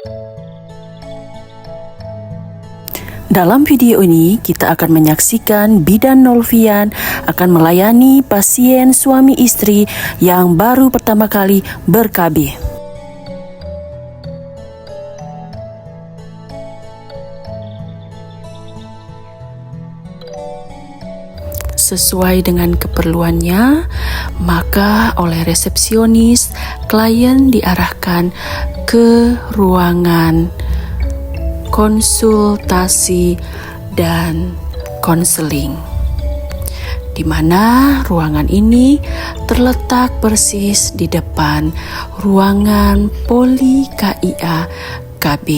Dalam video ini, kita akan menyaksikan Bidan Nolvian akan melayani pasien suami istri yang baru pertama kali ber-KB. Sesuai dengan keperluannya, maka oleh resepsionis, klien diarahkan ke ruangan konsultasi dan konseling, di mana ruangan ini terletak persis di depan ruangan Poli KIA KB.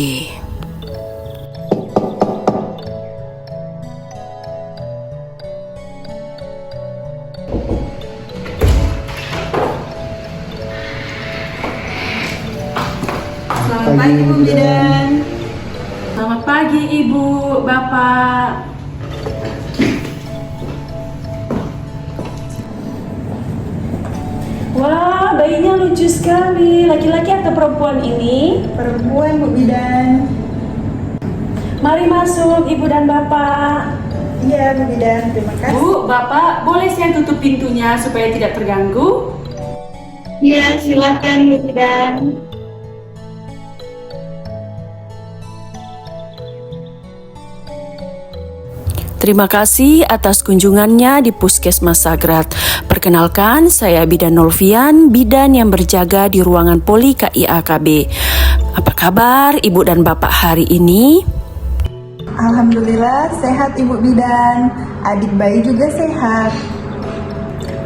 Selamat pagi Bu Bidan. Selamat pagi Ibu, Bapak. Wah, bayinya lucu sekali. Laki-laki atau perempuan ini? Perempuan Bu Bidan. Mari masuk Ibu dan Bapak. Iya Bu Bidan, terima kasih. Bu, Bapak, boleh saya tutup pintunya supaya tidak terganggu? Iya, silakan Bu Bidan. Terima kasih atas kunjungannya di Puskesmas Sagrat. Perkenalkan, saya Bidan Nolvian, bidan yang berjaga di ruangan Poli KIA KB. Apa kabar Ibu dan Bapak hari ini? Alhamdulillah sehat Ibu Bidan. Adik bayi juga sehat.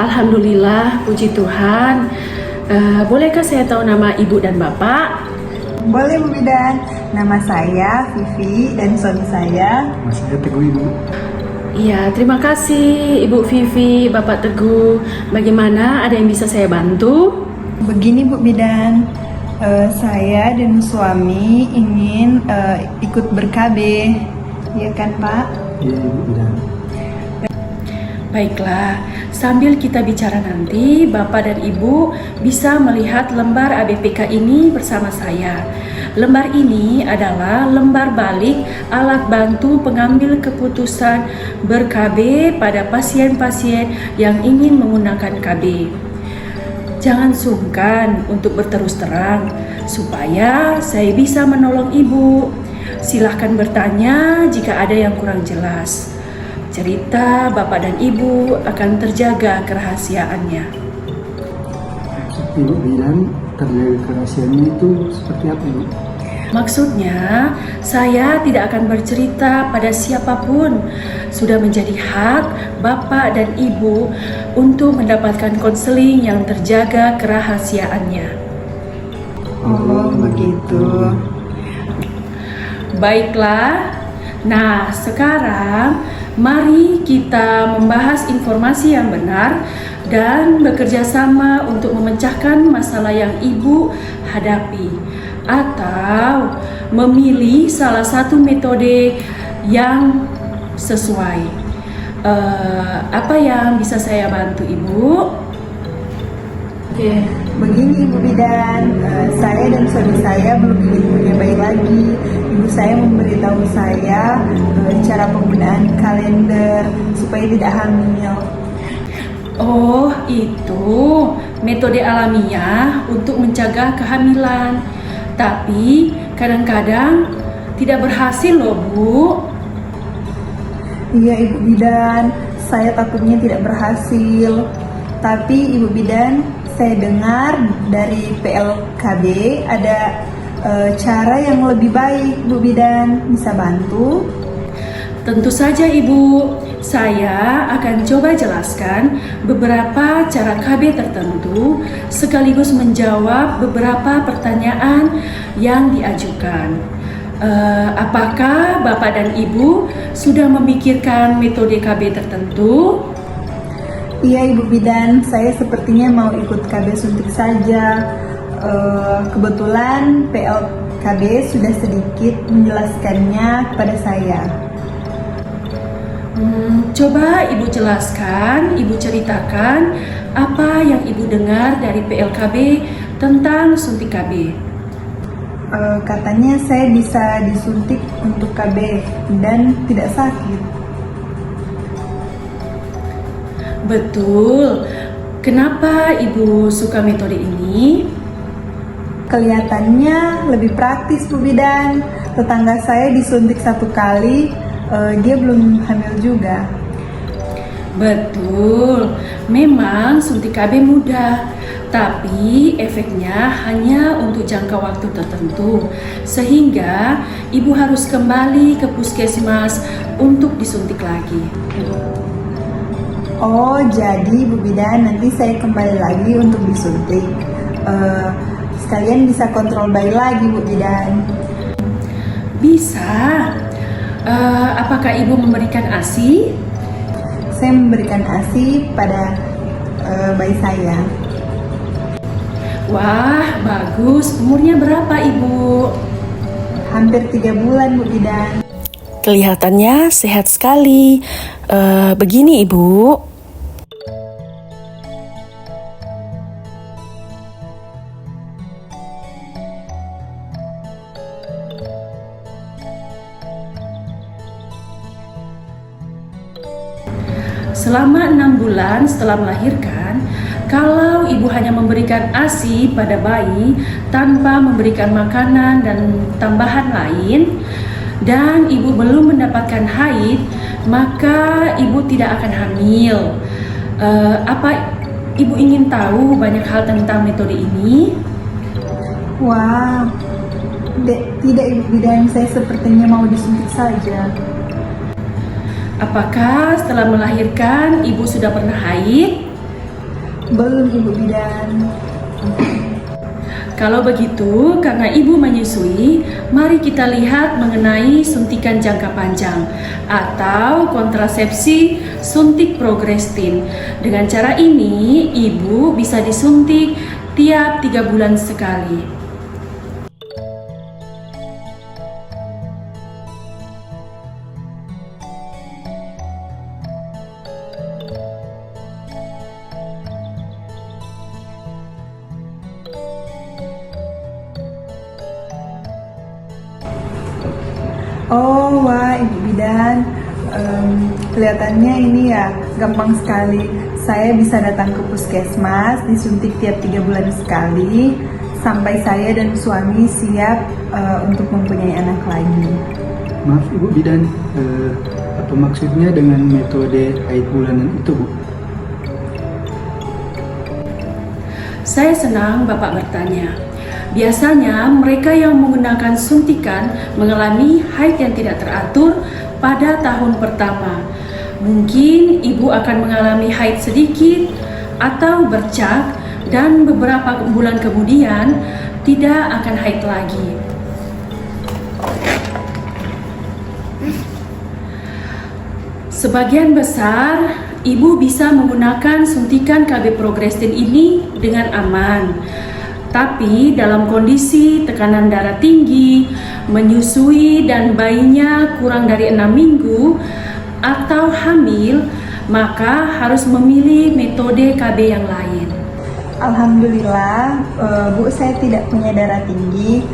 Alhamdulillah, puji Tuhan. Bolehkah saya tahu nama Ibu dan Bapak? Boleh Bu Bidan. Nama saya Vivi dan suami saya. Saya Teguh Ibu. Iya, terima kasih Ibu Vivi, Bapak Teguh. Bagaimana, ada yang bisa saya bantu? Begini Bu Bidan, saya dan suami ingin ikut ber-KB. Iya kan Pak? Iya Ibu Bidan. Baiklah, sambil kita bicara nanti, Bapak dan Ibu bisa melihat lembar ABPK ini bersama saya. Lembar ini adalah lembar balik alat bantu pengambil keputusan ber-KB pada pasien-pasien yang ingin menggunakan KB. Jangan sungkan untuk berterus terang, supaya saya bisa menolong Ibu. Silahkan bertanya jika ada yang kurang jelas. Cerita Bapak dan Ibu akan terjaga kerahasiaannya. Ibu Bidan, terjaga kerahasiaannya itu seperti apa Ibu? Maksudnya, saya tidak akan bercerita pada siapapun. Sudah menjadi hak Bapak dan Ibu untuk mendapatkan konseling yang terjaga kerahasiaannya. Oh begitu. Baiklah, nah sekarang mari kita membahas informasi yang benar dan bekerja sama untuk memecahkan masalah yang Ibu hadapi, atau memilih salah satu metode yang sesuai. Apa yang bisa saya bantu Ibu? Oke, begini Ibu Bidan, saya dan suami saya belum ingin punya bayi lagi. Ibu saya memberitahu saya cara penggunaan kalender supaya tidak hamil. Oh, itu metode alamiah untuk mencegah kehamilan. Tapi kadang-kadang tidak berhasil loh Bu. Iya Ibu Bidan, saya takutnya tidak berhasil. Tapi Ibu Bidan, saya dengar dari PLKB ada cara yang lebih baik. Bu Bidan bisa bantu? Tentu saja Ibu, saya akan coba jelaskan beberapa cara KB tertentu sekaligus menjawab beberapa pertanyaan yang diajukan. Apakah Bapak dan Ibu sudah memikirkan metode KB tertentu? Iya Ibu Bidan, saya sepertinya mau ikut KB suntik saja. Kebetulan PLKB sudah sedikit menjelaskannya kepada saya. Coba Ibu jelaskan, Ibu ceritakan apa yang Ibu dengar dari PLKB tentang suntik KB. Katanya saya bisa disuntik untuk KB dan tidak sakit. Betul. Kenapa Ibu suka metode ini? Kelihatannya lebih praktis, Bu Bidan. Tetangga saya disuntik 1 kali, dia belum hamil juga. Betul, memang suntik KB mudah, tapi efeknya hanya untuk jangka waktu tertentu, sehingga ibu harus kembali ke puskesmas untuk disuntik lagi. Oh, jadi Bu Bidan nanti saya kembali lagi untuk disuntik. Sekalian bisa kontrol bayi lagi, Bu Bidan. Bisa. Apakah ibu memberikan ASI? Saya memberikan ASI pada bayi saya. Wah, bagus. Umurnya berapa ibu? Hampir 3 bulan, Bu Bidan. Kelihatannya sehat sekali. Begini ibu. Selama 6 bulan setelah melahirkan, kalau ibu hanya memberikan ASI pada bayi tanpa memberikan makanan dan tambahan lain, dan ibu belum mendapatkan haid, maka ibu tidak akan hamil. Apa ibu ingin tahu banyak hal tentang metode ini? Wah, tidak Ibu Bidan, saya sepertinya mau disuntik saja. Apakah setelah melahirkan ibu sudah pernah haid? Belum, Ibu Bidan. Kalau begitu, karena ibu menyusui, mari kita lihat mengenai suntikan jangka panjang atau kontrasepsi suntik progestin. Dengan cara ini, ibu bisa disuntik tiap 3 bulan sekali. Oh, wah, Ibu Bidan, kelihatannya ini ya gampang sekali. Saya bisa datang ke puskesmas, disuntik tiap 3 bulan sekali, sampai saya dan suami siap untuk mempunyai anak lagi. Maaf Ibu Bidan, apa maksudnya dengan metode haid bulanan itu, Bu? Saya senang Bapak bertanya. Biasanya mereka yang menggunakan suntikan mengalami haid yang tidak teratur pada tahun pertama. Mungkin ibu akan mengalami haid sedikit atau bercak dan beberapa bulan kemudian tidak akan haid lagi. Sebagian besar ibu bisa menggunakan suntikan KB progestin ini dengan aman. Tapi dalam kondisi tekanan darah tinggi, menyusui dan bayinya kurang dari 6 minggu atau hamil, maka harus memilih metode KB yang lain. Alhamdulillah, Bu, saya tidak punya darah tinggi,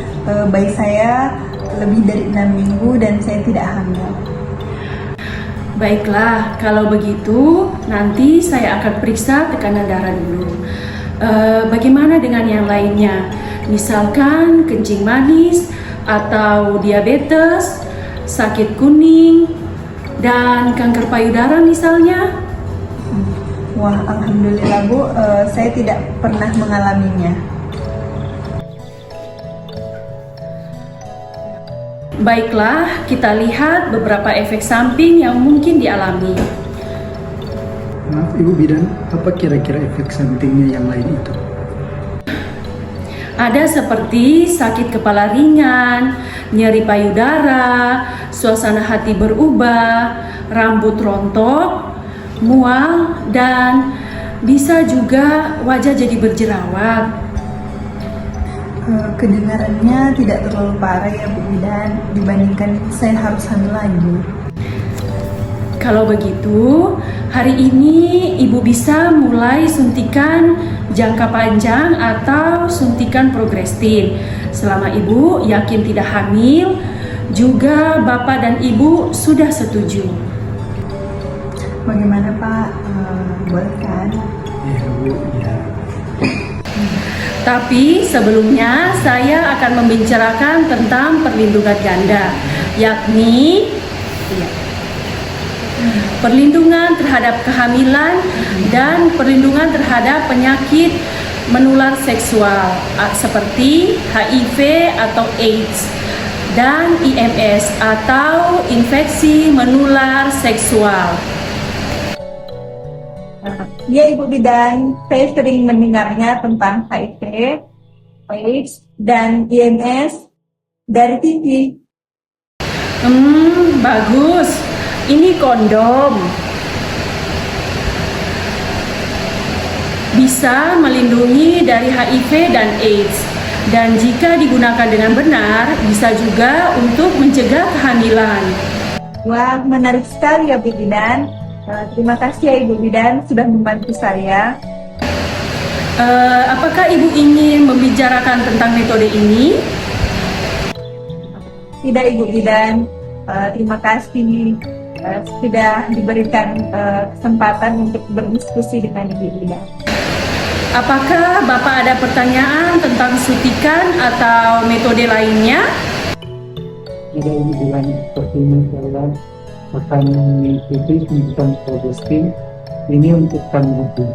bayi saya lebih dari 6 minggu dan saya tidak hamil. Baiklah, kalau begitu nanti saya akan periksa tekanan darah dulu. Bagaimana dengan yang lainnya? Misalkan kencing manis atau diabetes, sakit kuning, dan kanker payudara misalnya? Wah, alhamdulillah Bu, saya tidak pernah mengalaminya. Baiklah, kita lihat beberapa efek samping yang mungkin dialami. Maaf Ibu Bidan, apa kira-kira efek sampingnya yang lain itu? Ada seperti sakit kepala ringan, nyeri payudara, suasana hati berubah, rambut rontok, mual, dan bisa juga wajah jadi berjerawat. Kedengarannya tidak terlalu parah ya Bu Bidan, dibandingkan saya harus hamil lagi. Kalau begitu, hari ini ibu bisa mulai suntikan jangka panjang atau suntikan progestin. Selama Ibu yakin tidak hamil, juga Bapak dan Ibu sudah setuju. Bagaimana Pak? Boleh kan? Ya Bu, ya. Tapi sebelumnya saya akan membicarakan tentang perlindungan ganda, yakni perlindungan terhadap kehamilan dan perlindungan terhadap penyakit menular seksual seperti HIV atau AIDS dan IMS atau infeksi menular seksual. Ya Ibu Bidan, saya sering mendengarnya tentang HIV, AIDS, dan IMS dari TV. Bagus. Ini kondom. Bisa melindungi dari HIV dan AIDS. Dan jika digunakan dengan benar, bisa juga untuk mencegah kehamilan. Wah, menarik sekali ya Bu Bidan. Terima kasih ya Ibu Bidan sudah membantu saya. Apakah Ibu ingin membicarakan tentang metode ini? Tidak Ibu Bidan, terima kasih sudah diberikan kesempatan untuk berdiskusi dengan Ibu Bidan. Apakah Bapak ada pertanyaan tentang suntikan atau metode lainnya? Tidak Ibu bilang seperti ini saya akan mengikuti suntikan progestin ini untuk kandungan.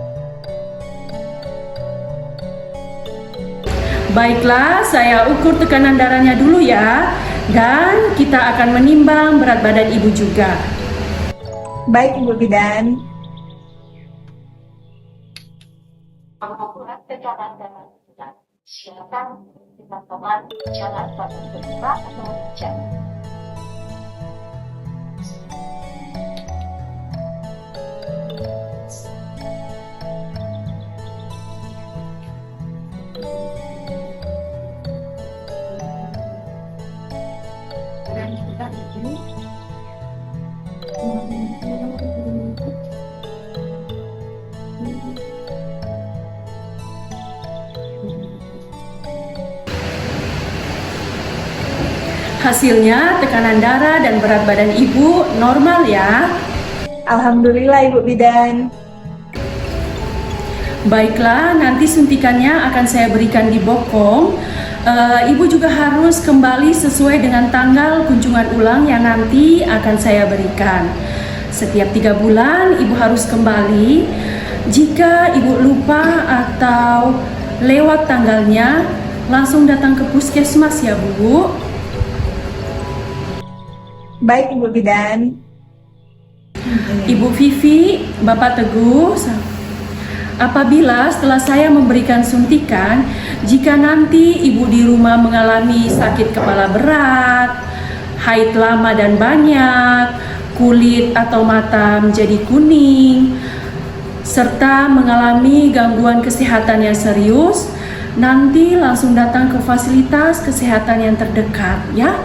Baiklah, saya ukur tekanan darahnya dulu ya. Dan kita akan menimbang berat badan Ibu juga. Baik Ibu Bidan. Mengukur tekanan darah kita, silakan teman-teman jalan pada berdua atau berjalan. Dan kita ini Hasilnya tekanan darah dan berat badan Ibu normal ya. Alhamdulillah Ibu Bidan. Baiklah, nanti suntikannya akan saya berikan di bokong. Ibu juga harus kembali sesuai dengan tanggal kunjungan ulang yang nanti akan saya berikan. Setiap 3 bulan Ibu harus kembali. Jika Ibu lupa atau lewat tanggalnya, langsung datang ke puskesmas ya Bu. Baik Ibu Bidan. Ibu Vivi, Bapak Teguh, apabila setelah saya memberikan suntikan, jika nanti Ibu di rumah mengalami sakit kepala berat, haid lama dan banyak, kulit atau mata menjadi kuning, serta mengalami gangguan kesehatan yang serius, nanti langsung datang ke fasilitas kesehatan yang terdekat ya.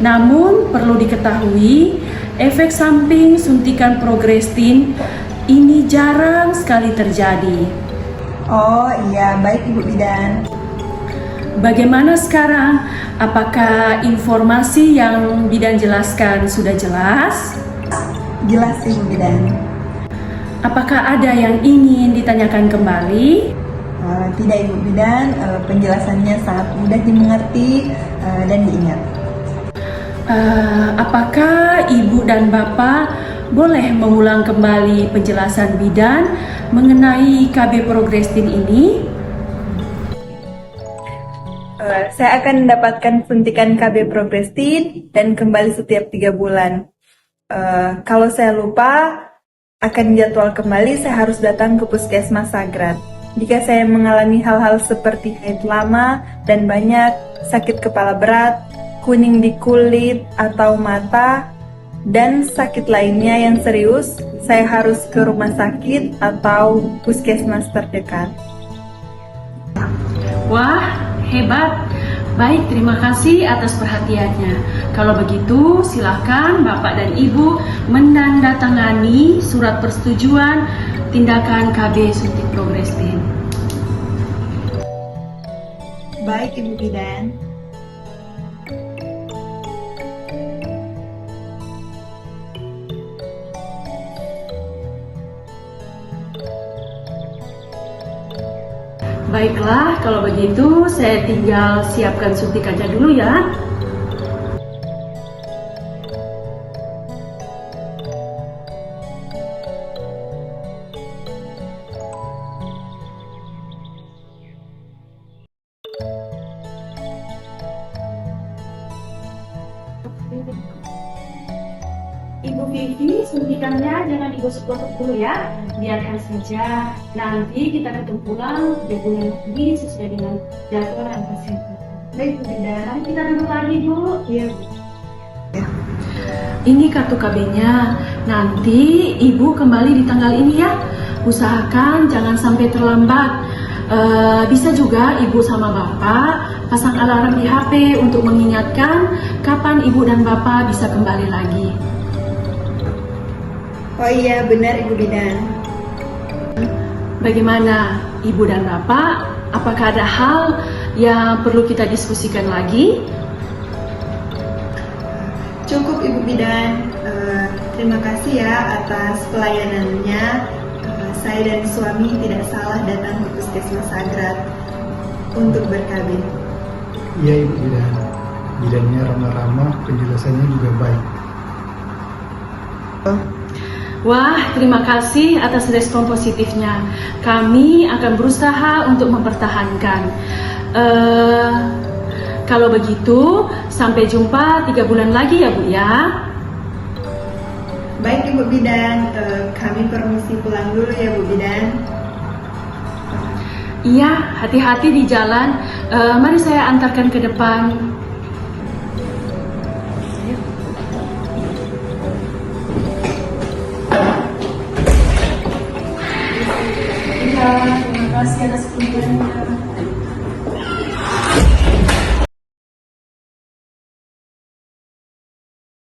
Namun perlu diketahui, efek samping suntikan progestin ini jarang sekali terjadi. Oh iya, baik Ibu Bidan. Bagaimana sekarang? Apakah informasi yang Bidan jelaskan sudah jelas? Jelas Ibu Bidan. Apakah ada yang ingin ditanyakan kembali? Tidak Ibu Bidan, penjelasannya sangat mudah dimengerti dan diingat. Apakah Ibu dan Bapak boleh mengulang kembali penjelasan Bidan mengenai KB progestin ini? Saya akan mendapatkan suntikan KB progestin dan kembali setiap 3 bulan. Kalau saya lupa, akan jadwal kembali saya harus datang ke puskesmas Sagrat. Jika saya mengalami hal-hal seperti haid lama dan banyak, sakit kepala berat, kuning di kulit atau mata, dan sakit lainnya yang serius, saya harus ke rumah sakit atau puskesmas terdekat. Wah, hebat. Baik, terima kasih atas perhatiannya. Kalau begitu, silakan Bapak dan Ibu menandatangani surat persetujuan tindakan KB suntik progestin. Baik, Ibu Bidan. Baiklah, kalau begitu saya tinggal siapkan suntikannya dulu ya. Ibu Vivi, suntikannya jangan digosok-gosok dulu ya. Biarkan saja. Nanti kita ketemu pulang 3 bulan lagi sesuai dengan jadwal pasien. Baik, Bu Bidan. Mari kita duduk lagi dulu. Iya, Bu. Ini kartu KB-nya. Nanti ibu kembali di tanggal ini ya. Usahakan jangan sampai terlambat. Bisa juga ibu sama bapak pasang alarm di HP untuk mengingatkan kapan ibu dan bapak bisa kembali lagi. Oh iya, benar Ibu Bidan. Bagaimana ibu dan bapak? Apakah ada hal yang perlu kita diskusikan lagi? Cukup Ibu Bidan. Terima kasih ya atas pelayanannya. Saya dan suami tidak salah datang ke Puskesmas Sagrat untuk ber-KB. Iya Ibu Bidan, bidannya ramah-ramah, penjelasannya juga baik. Wah, terima kasih atas respon positifnya. Kami akan berusaha untuk mempertahankan. Kalau begitu, sampai jumpa 3 bulan lagi ya Bu ya. Baik Ibu Bidan, kami permisi pulang dulu ya Bu Bidan. Iya, hati-hati di jalan. Mari saya antarkan ke depan. Iya, terima kasih atas kunjungannya.